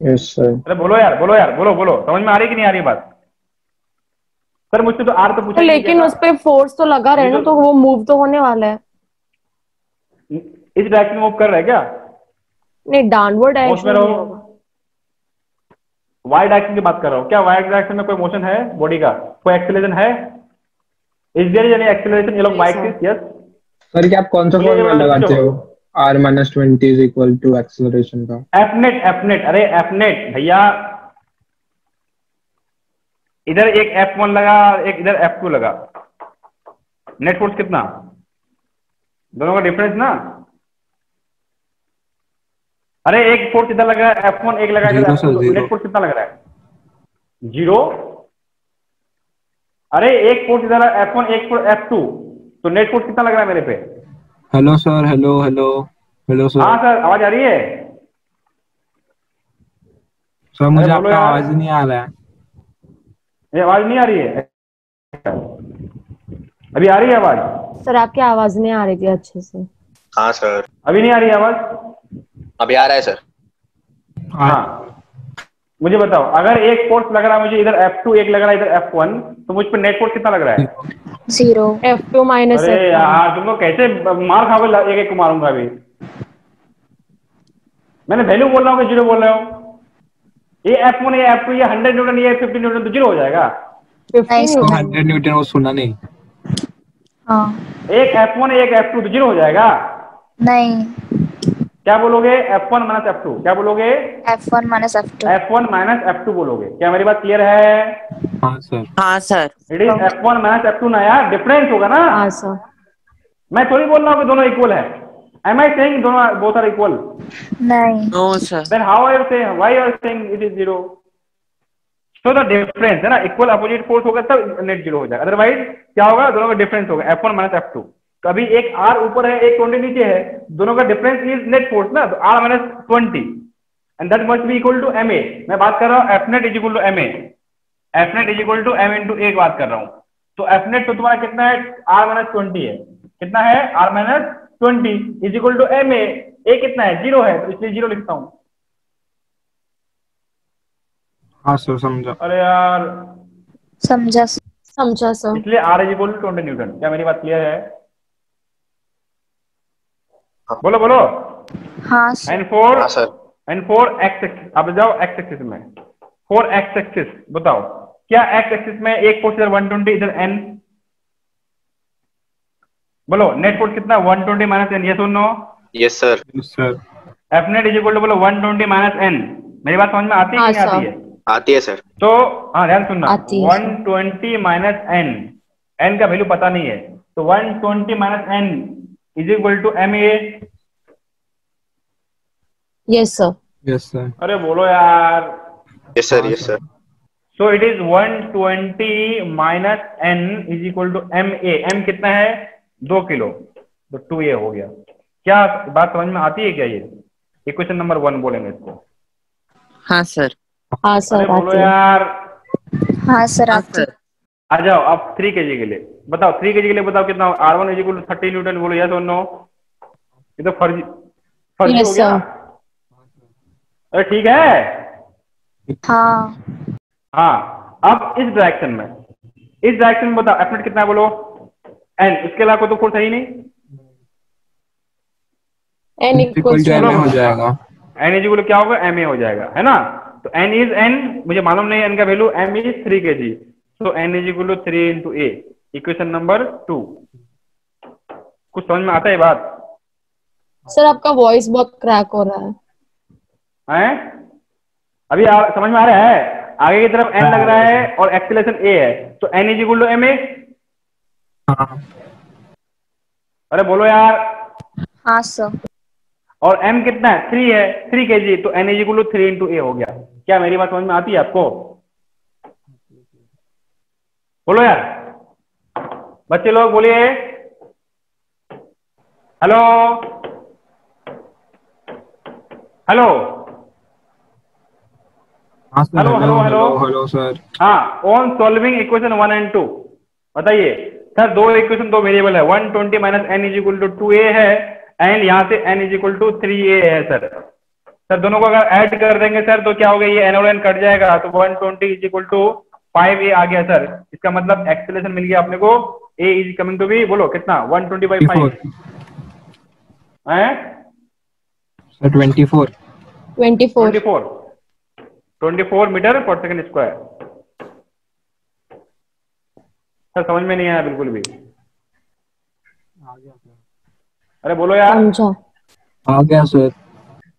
Yes sir. अरे बोलो यार, बोलो यार, बोलो बोलो, समझ में आ रही कि नहीं आ रही बात? सर मुझसे तो आर तो पूछा तो ही नहीं लेकिन गया उस पे फोर्स तो लगा रहे ना, तो वो मूव तो होने वाला है। था। इस डायरेक्शन में मूव कर रहा है क्या? नहीं, डाउनवर्ड उसमें डायरेक्शन में रहो, होगा। वाई डायरेक्शन की बात कर रहा हूँ। क्या वाई डायरेक्शन में कोई मोशन है बॉडी का, कोई एक्सीलरेशन है? Is there any acceleration along Y axis? Yes. Sir क्या आप कौन सा फॉर्मूला लगाते हो? r - 20 is equal to acceleration का। एफनेट, एफनेट, अरे एफनेट भैया, इधर एक F1 लगा, एक इधर F2 लगा, नेट फोर्स कितना? दोनों का डिफरेंस ना। अरे एक फोर्स इधर लगा है F1, एक लगा इधर F2, तो नेट फोर्स कितना लग रहा है? 0। अरे एक फोर्स इधर है F1, एक फोर्स F2, तो नेट फोर्स कितना लग रहा है मेरे पे? Hello sir, hello hello hello sir. हाँ सर, आवाज आ रही है? सर मुझे अरे बोलो आपका यार। आवाज ही नहीं आ रहा है। ये आवाज नहीं आ रही है? अभी आ रही है आवाज? सर आपकी आवाज नहीं आ रही थी अच्छे से। हाँ सर, अभी नहीं आ रही है आवाज? अभी आ रहा है सर। हाँ मुझे बताओ, अगर एक फोर्स लग रहा है मुझे इधर F2, एक लग रहा है इधर F1, तो मुझ पर नेट फोर्स कितना लग रहा है? 0। F2 माइनस अरे F1। यार तुम लोग कैसे मार खाओगे, एक एक को मारूंगा अभी। मैंने वैल्यू बोल रहा हूँ कि 0 बोल रहे हो? ये F1, ये F2, ये 100 न्यूटन, ये 50 न्यूटन, तो 0 हो जाएगा। 50 नहीं, न्यूटन। 100 न्यूटन वो सुना नहीं। हाँ। एक F1 एक F2 तो 0 हो जाएगा। नहीं। क्या बोलोगे? F1 माइनस F2 क्या बोलोगे? F1 minus F2। F1 minus F2 बोलोगे। क्या मेरी बात क्लियर है? हाँ सर। हाँ sir. It is F1 minus F2 ना यार, डिफरेंस होगा ना। हाँ सर। मैं थोड़ी बोल रहा हूँ कि दोनों इक्वल है। एम आई सेइंग दोनों बोथ आर इक्वल? नहीं। No sir. Then how are you saying, why you are saying it is 0? So the difference है ना, इक्वल अपोजिट फोर्स होगा तब नेट 0 हो जाएगा, अदरवाइज क्या होगा? दोनों का डिफरेंस होगा F1 माइनस F2। तो अभी एक R ऊपर है एक 20 नीचे है, दोनों का डिफरेंस इज नेट फोर्स ना, तो R minus 20 and that must be equal to MA। मैं बात कर रहा हूँ F net is equal to MA, F net is equal to M into A की बात कर रहा हूँ। तो F नेट तो तुम्हारा कितना है? R माइनस 20 है। कितना है? R minus 20 is equal to MA। A कितना है? 0 है, तो इसलिए 0 लिखता हूँ। हाँ सर समझा। अरे यार, समझा। समझा सर। इसलिए R is equal to 20 newton. क्या मेरी बात क्लियर है? बोलो बोलो। हाँ सर। एंड फोर हाँ sir. And for X axis, अब जाओ एक्स एक्सिस में। फोर एक्स एक्सिस बताओ, क्या एक्स एक्सिस में एक फोर्स इधर 120 इधर n? बोलो नेट फोर्स कितना? 120 माइनस n, यस और no? Yes sir. Yes sir. F net is equal to बोलो 120 माइनस n। मेरी बात समझ में आती है हाँ कि नहीं आती सर। है? आती है सर। तो हाँ ध्यान सुनना, आती है सर। 120 माइनस n, n का वैल्यू पता नहीं है, तो 120 minus n is equal to ma। Yes sir. Yes sir. अरे बोलो यार। Yes sir. हाँ yes sir. Sir. So it is 120 minus n is equal to ma। m कितना है? 2 किलो, तो 2a हो गया। क्या बात समझ में आती है क्या? ये इक्वेशन नंबर 1 बोलेंगे इसको। हाँ सर। हाँ अरे सर बोलो आती है। यार। हाँ सर हाँ आती। सर। आ जाओ अब 3 kg के लिए बताओ, 3 kg के लिए बताओ कितना? R1 is equal to 30 newton. बोलो यस और नो? ये तो फर्जी फर्जी हो यस गया। सर। अरे ठीक है। हाँ। हाँ अब इस डायरेक्शन में बताओ एफ नेट कितना है? बोलो n, इसके अलावा कोई तो फोर्स है ही नहीं। n equal equals to to M बोलो हो जाएगा। n इज इक्वल क्या होगा? ma हो जाएगा, है ना? तो n इज n, मुझे मालूम नहीं n का value, m is 3 kg, so n is equal to 3 into a। Equation number 2। कुछ समझ में आता है बात? सर आपका वॉइस बहुत क्रैक हो रहा है। हैं? अभी समझ में आ रहा है? आगे की तरफ n लग रहा है और एक्सीलरेशन a है, तो n is equal to ma। हाँ अरे बोलो यार। हाँ सर। और m कितना है? 3 है, 3 kg, तो n is equal to 3 into a हो गया। क्या मेरी बात समझ में आती है आपको? बोलो यार बच्चे लोग, बोलिए हेलो हेलो हाँ sir. Hello hello hello hello. Hello hello sir. हाँ, ऑन सॉल्विंग इक्वेशन 1 एंड 2 बताइए सर। दो इक्वेशन, दो वेरिएबल है, 120 minus n is equal to 2a है एंड यहाँ से n is equal to 3a है सर। सर दोनों को अगर ऐड कर देंगे सर तो क्या हो गया? ये n और n कट जाएगा, तो 120 इज इक्वल टू 5a आ गया सर। इसका मतलब एक्सेलरेशन मिल गया अपने को, a is coming to be, बोलो कितना? 120 बाई 5 है सर 24। 24। 24 मीटर पर सेकंड स्क्वायर। सर समझ में नहीं आया बिल्कुल भी। अरे बोलो यार। समझा। आ गया सर।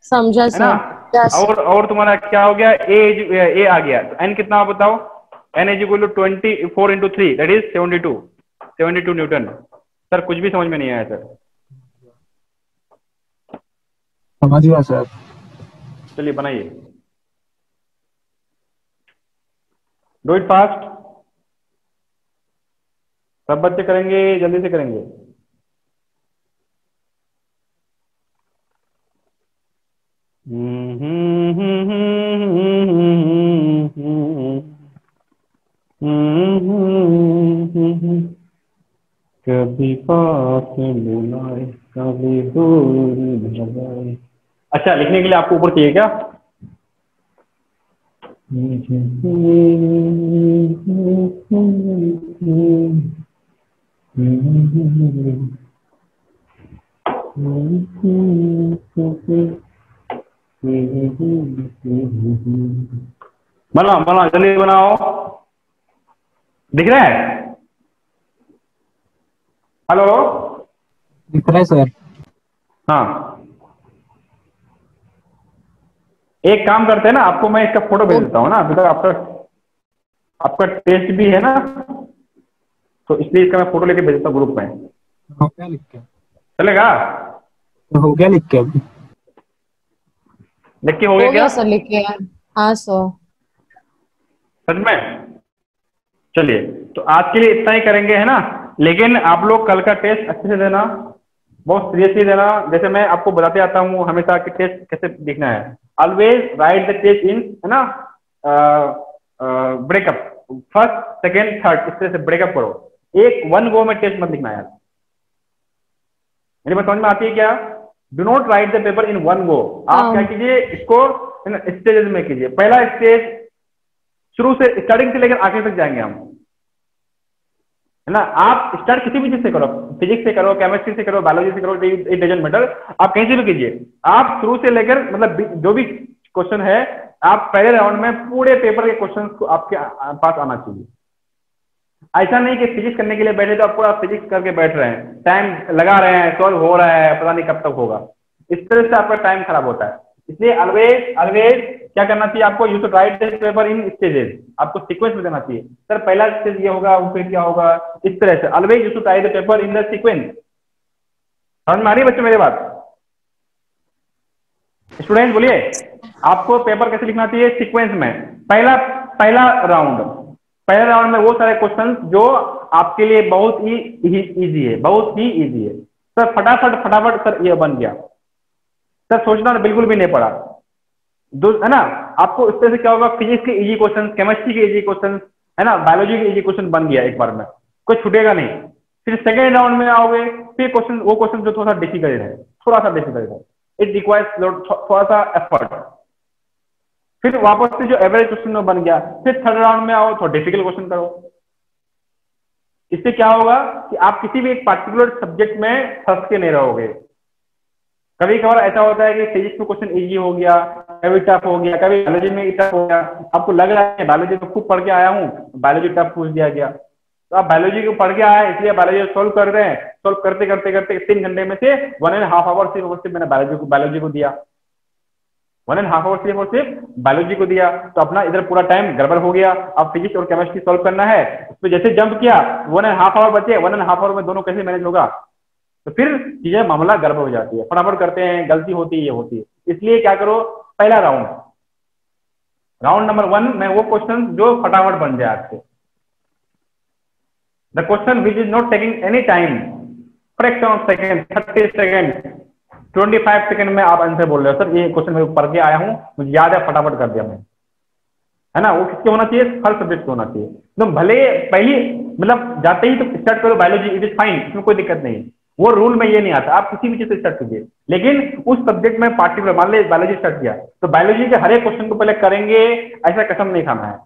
समझा है ना? सर। यस। और तुम्हारा क्या हो गया? ए आ गया, तो n कितना बताओ? n is equal to 24 into 3 that is 72 newton. Sir कुछ भी समझ में नहीं आया सर। समझ गया सर। चलिए बनाइए, डू इट फास्ट। सब बच्चे करेंगे, जल्दी से करेंगे। कभी पास बुलाए कभी दूर भगाए। अच्छा, लिखने के लिए आपको ऊपर चाहिए क्या? बनाओ बनाओ, जल्दी बनाओ। दिख रहा है? हेलो, दिख रहा है सर। हाँ, एक काम करते हैं ना, आपको मैं इसका फोटो भेज देता हूँ ना, अभी तक आपका आपका टेस्ट भी है ना, तो इसलिए इसका मैं फोटो लेके भेज देता हूँ ग्रुप में, हो गया लिख के? चलेगा? हो गया लिख के अभी? लिख के हो हो गया गया क्या? सर, लिख के यार। हाँ सर। सच में? चलिए, तो आज के लिए इतना ही करेंगे, है ना। लेकिन आप लोग कल का टेस्ट अच्छे से देना, बहुत सीरियसली देना। जैसे मैं आपको बताते आता हूँ हमेशा कि टेस्ट कैसे लिखना है। ऑलवेज राइट द टेस्ट इन, है ना, ब्रेकअप, फर्स्ट सेकेंड थर्ड, इस तरह से ब्रेकअप करो। एक वन गो में टेस्ट मत लिखना यार। मेरी बात समझ में आती है क्या? Do not right the paper in one go. आप क्या कीजिए, इसको स्टेजेस में कीजिए। पहला स्टेज शुरू से, स्टार्टिंग से लेकर आखिर तक जाएंगे हम, है ना। आप स्टार्ट किसी भी चीज से करो, फिजिक्स से करो, केमिस्ट्री से करो, बायोलॉजी से करो, इट डजंट मैटर, आप कहीं से भी कीजिए। आप शुरू से लेकर मतलब जो भी क्वेश्चन है, आप पहले राउंड में पूरे पेपर के क्वेश्चन को आपके पास आना चाहिए। ऐसा नहीं कि फिजिक्स करने के लिए बैठे तो आप पूरा फिजिक्स करके बैठ रहे हैं, टाइम लगा रहे हैं, सॉल्व हो रहा है, पता नहीं कब तक होगा। इस तरह से आपका टाइम खराब होता है। इसलिए ऑलवेज ऑलवेज क्या करना चाहिए आपको, you should write this paper in stages. आपको सीक्वेंस में देना चाहिए। सर पहला स्टेज ये होगा, फिर क्या होगा, इस तरह से always you should write the paper in the sequence. समझ में आ रही है बच्चों मेरी बात? स्टूडेंट बोलिए, आपको पेपर कैसे लिखना चाहिए? सीक्वेंस में। पहला राउंड में वो सारे क्वेश्चन जो आपके लिए बहुत ही इजी है, बहुत ही इजी है। सर फटाफट सर ये बन गया, सर सोचना बिल्कुल भी नहीं पड़ा, है ना। आपको इस तरह से क्या होगा, फिजिक्स के इजी क्वेश्चन, केमिस्ट्री के इजी क्वेश्चन, है ना, बायोलॉजी के इजी क्वेश्चन बन गया एक बार में, कोई छूटेगा नहीं। फिर सेकेंड राउंड में आओगे, फिर वो क्वेश्चन जो थोड़ा सा डिफिकल्ट है, इट रिक्वायर्स थोड़ा सा एफर्ट। फिर वापस से जो एवरेज क्वेश्चन में बन गया, फिर थर्ड राउंड में आओ, थोड़ा डिफिकल्ट क्वेश्चन करो। इससे क्या होगा कि आप किसी भी एक पार्टिकुलर सब्जेक्ट में फंस के नहीं रहोगे। कभी कभार ऐसा होता है कि फिजिक्स में क्वेश्चन इजी हो गया, कभी टफ हो गया, कभी बायोलॉजी में टफ हो गया। आपको लग रहा है बायोलॉजी तो खूब पढ़ के आया हूँ, बायोलॉजी टफ पूछ दिया गया, तो आप बायोलॉजी को पढ़ के आए इसलिए बायोलॉजी सॉल्व कर रहे हैं। सॉल्व करते करते करते 3 घंटे में से 1.5 आवर सिर्फ मैंने बायोलॉजी को दिया, 1.5 आवर सिर्फ बायोलॉजी को दिया। तो अपना इधर पूरा टाइम गड़बड़ हो गया। अब फिजिक्स और केमिस्ट्री सॉल्व करना है, उसमें जैसे जंप किया 1.5 आवर बचे, 1.5 आवर में दोनों कैसे मैनेज होगा, तो फिर चीजें मामला गड़बड़ हो जाती है। फटाफट करते हैं, गलती होती है, ये होती है। इसलिए क्या करो, पहला राउंड नंबर 1 में वो क्वेश्चन जो फटाफट बन जाए आपसे, the question which is not taking any time, fraction of second, 30 second, 25 second में आप आंसर बोल रहे हो। सर ये क्वेश्चन मैं पढ़ के आया हूँ, मुझे याद है, फटाफट कर दिया मैं, है ना। वो किसके होना चाहिए? हर सब्जेक्ट को होना चाहिए। तो भले पहली मतलब जाते ही तो स्टार्ट करो बायोलॉजी, इट इज फाइन, इसमें कोई दिक्कत नहीं। वो रूल में ये नहीं आता, आप किसी भी चीज से स्टार्ट कीजिए, लेकिन उस सब्जेक्ट में पार्टिकुलर, मान लीजिए बायोलॉजी स्टार्ट किया तो बायोलॉजी के हर एक क्वेश्चन को पहले करेंगे, ऐसा कसम नहीं खाना है।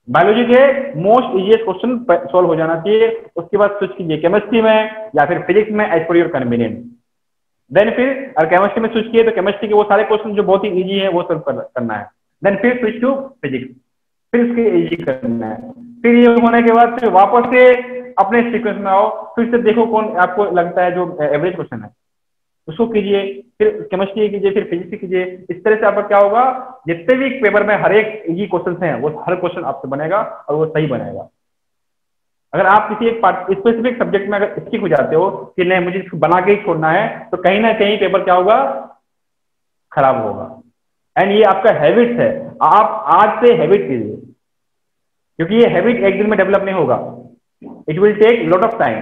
बायोलॉजी के मोस्ट इजीएस्ट क्वेश्चन सॉल्व हो जाना चाहिए, उसके बाद स्विच कीजिए केमिस्ट्री में या फिर फिजिक्स में, as per your convenient. Then फिर अगर केमिस्ट्री में स्विच किए तो केमिस्ट्री के वो सारे क्वेश्चन जो बहुत ही इजी है वो सॉल्व करना है। देन फिर स्विच टू फिजिक्स, फिर इसके इजी करना है। फिर ये होने के बाद फिर वापस से अपने सीक्वेंस में आओ, फिर से देखो कौन आपको लगता है जो एवरेज क्वेश्चन है उसको कीजिए, फिर केमिस्ट्री कीजिए, फिर फिजिक्स कीजिए। इस तरह से आपका क्या होगा, जितने भी पेपर में हर एक इजी क्वेश्चन हैं वो हर क्वेश्चन आपसे बनेगा और वो सही बनेगा। अगर आप किसी एक स्पेसिफिक सब्जेक्ट में अगर स्टिक हो जाते हो कि नहीं मुझे इसको बना के ही छोड़ना है, तो कहीं ना कहीं पेपर क्या होगा, खराब होगा। एंड ये आपका हैबिट है, आप आज से हैबिट कीजिए, क्योंकि ये हैबिट एक दिन में डेवलप नहीं होगा, it will take lot of time,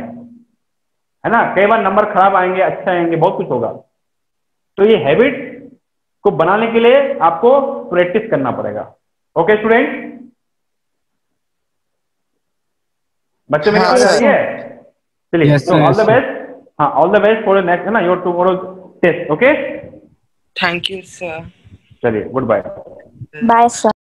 है ना। कई बार नंबर खराब आएंगे, अच्छे आएंगे, बहुत कुछ होगा। तो ये हैबिट को बनाने के लिए आपको प्रैक्टिस करना पड़ेगा। ओके स्टूडेंट, बच्चों मेरी बात आ रही है? चलिए, तो ऑल द बेस्ट। हाँ, all the best for next, है ना, your tomorrow test. Okay, thank you sir. चलिए, गुड बाय। Bye sir.